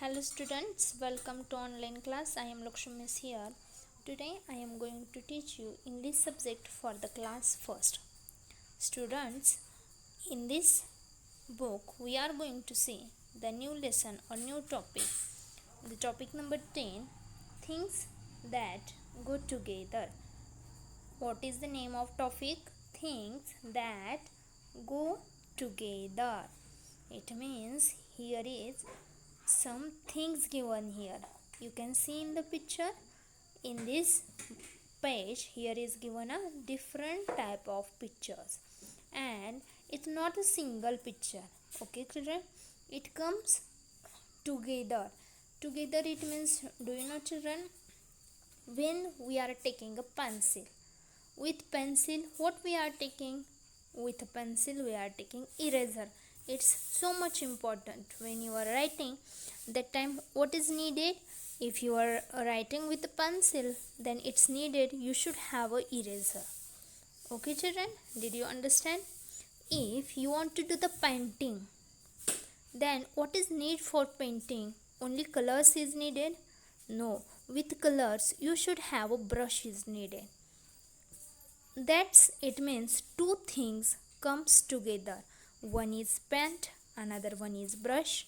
Hello students, welcome to online class. I am Lakshmi Miss here. Today I am going to teach you English subject for the class first. Students, in this book we are going to see the new lesson or new topic. The topic number 10, things that go together. What is the name of topic? Things that go together. It means here is some things given here. You can see in the picture. In this page here is given a different type of pictures, and it's not a single picture. Okay children, it comes together. Together it means, do you know children, when we are taking a pencil, with pencil what we are taking? With a pencil we are taking eraser. It's so much important when you are writing. That time what is needed? If you are writing with a pencil, then it's needed you should have a eraser. Okay children, did you understand? If you want to do the painting, then what is need for painting? Only colors is needed? No, with colors you should have a brush is needed. That's it means two things comes together. One is paint, another one is brush.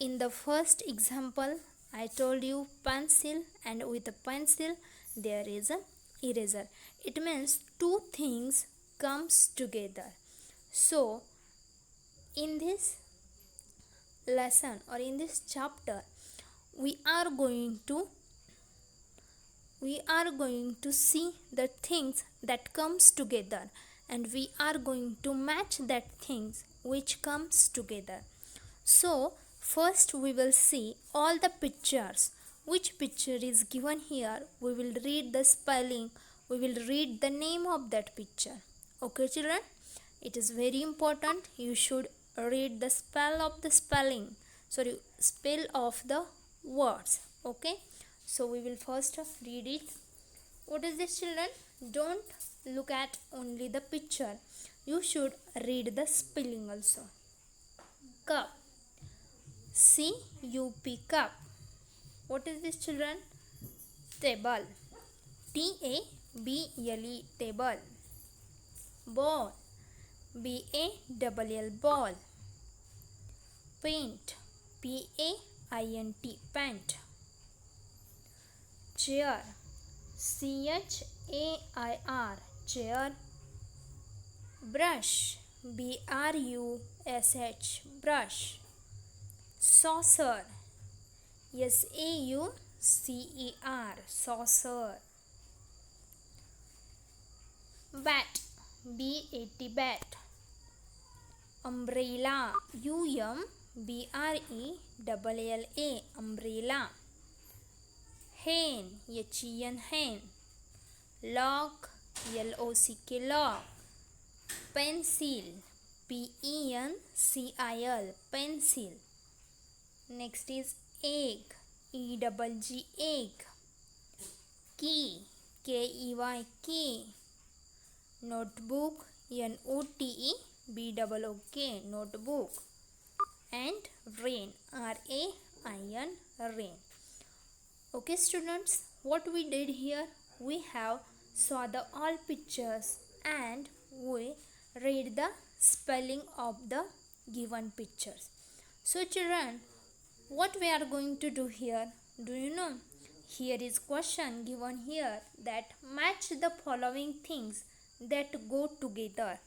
In the first example I told you pencil, and with a pencil there is a eraser. It means two things comes together. So in this lesson or in this chapter we are going to see the things that comes together, and we are going to match that things which comes together. So first we will see all the pictures. Which picture is given here? We will read the spelling, we will read the name of that picture. Okay children, it is very important you should read the spell of the words. Okay, so we will first read it. What is this children? Don't look at only the picture, you should read the spelling also. Cup, C-U-P, cup. What is this children? Table, T-A-B-L-E, table. Ball, B-A-L-L, ball. Paint, P-A-I-N-T, paint. Chair, C-H-A-I-R, chair. Brush, B-R-U-S-H, brush. Saucer, S-A-U-C-E-R, saucer. Bat, B-A-T, bat. Umbrella, U-M-B-R-E-L-L-A, umbrella. Hen, H-E-N, hen. Lock, L-O-C-K, lock. Pencil, P-E-N-C-I-L, pencil. Next is egg, E-G-G, egg. Key, K-E-Y, key. Notebook, N-O-T-E-B-O-O-K, notebook. And rain, R-A-I-N, rain. Okay students, what we did here, we have saw the all pictures and we read the spelling of the given pictures. So children, what we are going to do here, do you know? Here is question given here that match the following things that go together.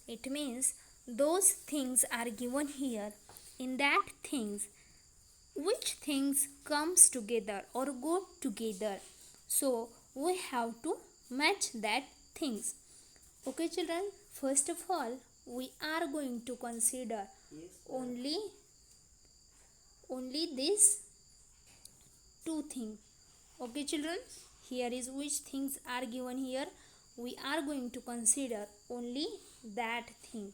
It means those things are given here. In that things, which things comes together or go together? So we have to match that things. Okay children, first of all we are going to consider only these two things. Okay children, here is which things are given here. We are going to consider only that thing.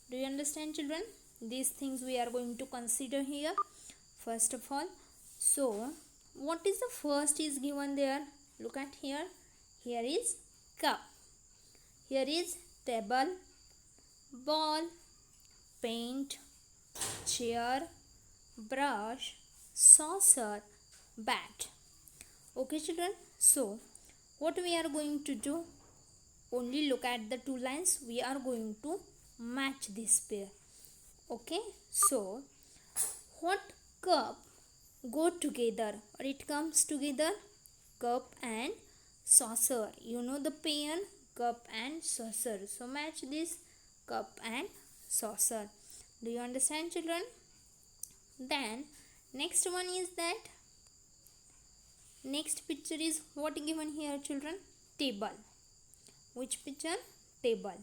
Do you understand children? These things we are going to consider here first of all. So what is the first is given there? Look at here. Here is cup, here is table, ball, paint, chair, brush, saucer, bat. Okay children, so what we are going to do, only look at the two lines, we are going to match this pair. Okay, so what cup go together or it comes together? Cup and saucer. You know the pair cup and saucer. So match this cup and saucer. Do you understand children? Then next one is that next picture is what given here children? Table. Which picture? Table.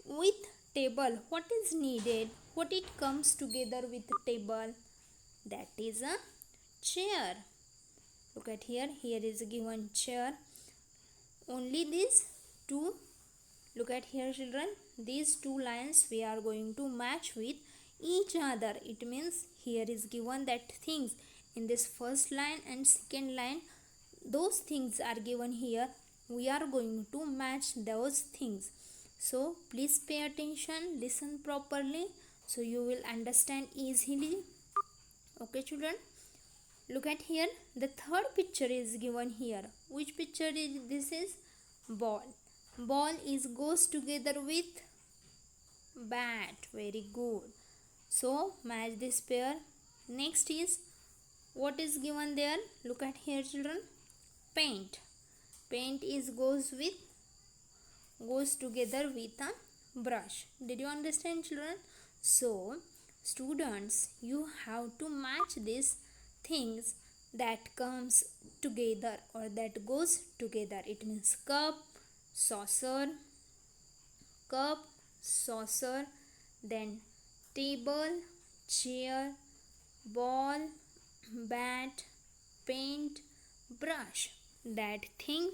With table, what is needed? What it comes together with table? That is a chair. Look at here. Here is given chair. Only these two. Look at here children. These two lines we are going to match with each other. It means here is given that things in this first line and second line, those things are given here. We are going to match those things. So please pay attention, listen properly, so you will understand easily. Okay children, look at here. The third picture is given here. Which picture is this? Is ball. Ball is goes together with bat. Very good. So match this pair. Next is what is given there? Look at here children. Paint. Paint is goes together with a brush. Did you understand children? So students, you have to match these things that comes together or that goes together. It means cup, saucer, then table, chair, ball, bat, paint, brush. That thing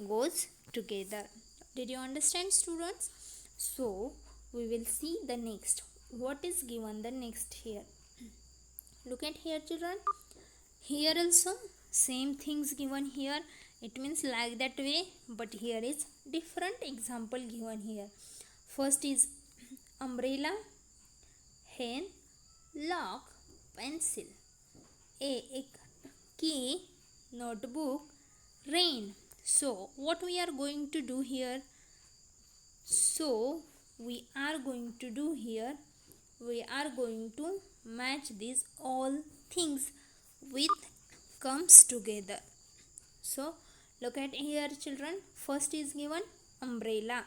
goes together. Did you understand students? So we will see the next. What is given the next here? Look at here children. Here also same things given here. It means like that way, but here is different example given here. First is umbrella, hen, lock, pencil, a key, notebook, rain. So what we are going to do here? We are going to match these all things with comes together. So look at here children. First is given umbrella.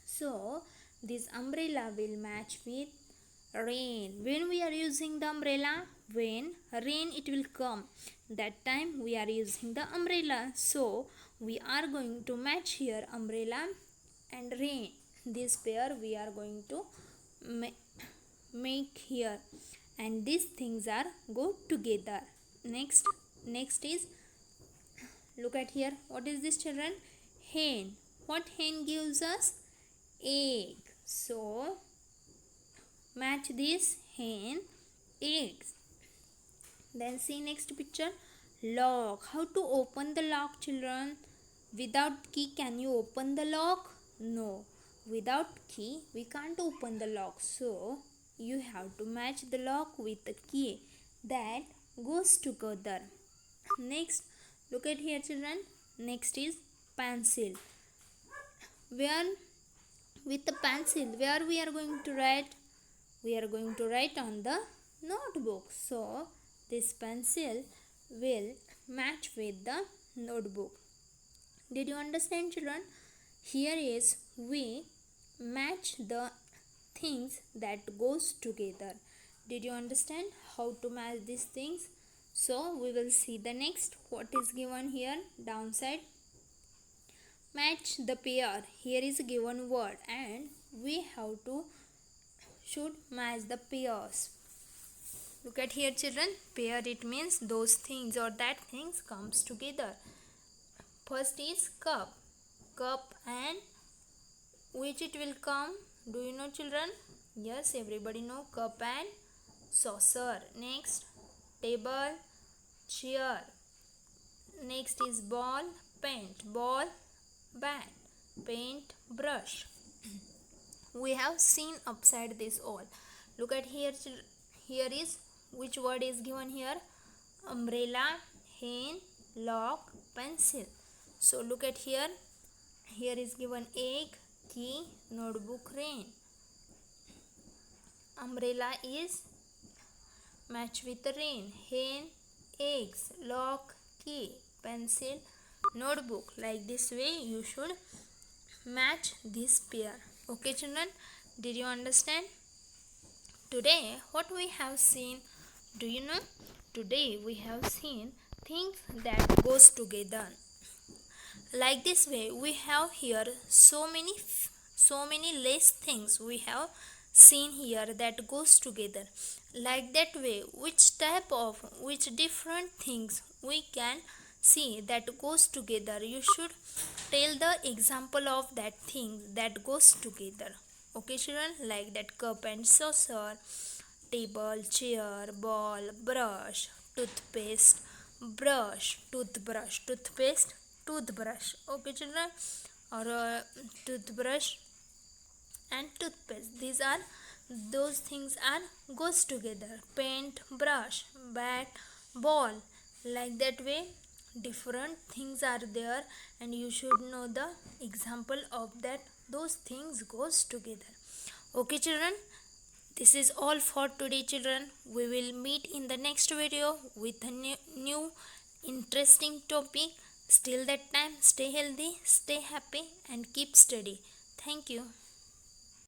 So this umbrella will match with rain. When we are using the umbrella? When rain it will come, that time we are using the umbrella. So we are going to match here umbrella and rain. This pair we are going to make here, and these things are go together. Next is, look at here. What is this children? Hen. What hen gives us? Egg. So match this hen, eggs. Then see next picture. Lock. How to open the lock children? Without key can you open the lock? No. Without key we can't open the lock. So you have to match the lock with the key. That goes together. Next, look at here children. Next is pencil. Where with the pencil, where we are going to write? We are going to write on the notebook. So this pencil will match with the notebook. Did you understand children? Here is we match the things that goes together. Did you understand how to match these things? So we will see the next. What is given here? Downside. Match the pair. Here is a given word and we have to should match the pairs. Look at here children. Pair, it means those things or that things comes together. First is cup. Cup and which it will come? Do you know children? Yes, everybody know cup and saucer. Next, table, chair. Next is ball, paint. Ball, bat, paint, brush. We have seen upside this all. Look at here. Here is Which word is given here? Umbrella, hen, lock, pencil. So look at here. Here is given egg, key, notebook, rain. Umbrella is match with rain. Hen, eggs, lock, key, pencil, notebook. Like this way you should match this pair. Okay children, did you understand? Today what we have seen, do you know? Today we have seen things that goes together. Like this way we have here so many less things we have seen here that goes together. Like that way, which different things we can see that goes together, you should tell the example of that thing that goes together. Okay children, like that cup and saucer, table, chair, ball, brush, toothpaste, brush, toothbrush, toothpaste, toothbrush. Okay children, or toothbrush and toothpaste, these are those things are goes together. Paint, brush, bat, ball. Like that way different things are there, and you should know the example of that those things goes together. Okay children, this is all for today children. We will meet in the next video with a new interesting topic. Till that time, stay healthy, stay happy and keep study. Thank you.